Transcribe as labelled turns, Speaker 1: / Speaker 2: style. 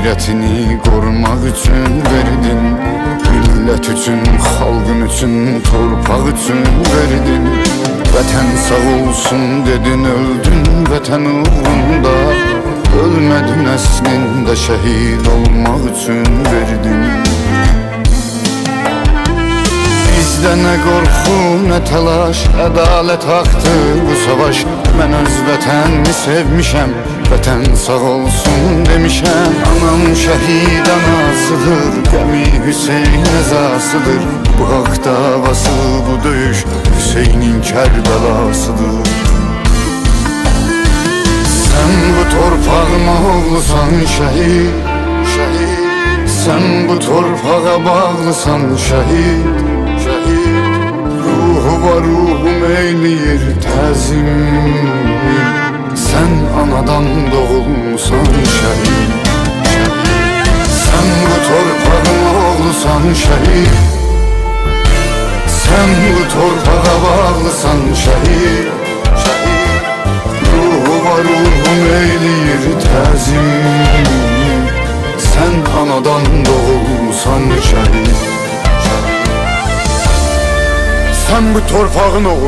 Speaker 1: Qeyrətini qorumaq üçün verdin, millət üçün, xalqın üçün, torpaq üçün verdin. Vətən sağ olsun dedin, öldün vətən uğrunda. Ölmədin əslində, şəhid olmaq üçün verdin. Bizdə nə qorxu, nə təlaş, ədalət haqdır bu savaş. Mən öz vətənimi sevmişəm, vətən sağ olsun demişəm. Anam şəhid anasıdır, gəmi Hüseyn əzasıdır. Bu haqq davası, bu döyüş Hüseynin Kərbəlasıdır. Sən bu torpağıma oğlusan şəhid, şəhid. Sən bu torpağa bağlısan şəhid, şəhid. Ruhu var, ruhum eyləyir təzim. Sən anadan doğulmusan şəhid, şəhid. Sən bu torpağıma oğlusan şəhid. Sən bu torpağa bağlısan şəhid, şəhid. Ruhu var, ruhum eyləyir təzim. Sən anadan doğulmusan şəhid, şəhid. Sən bu torpağın oğlu.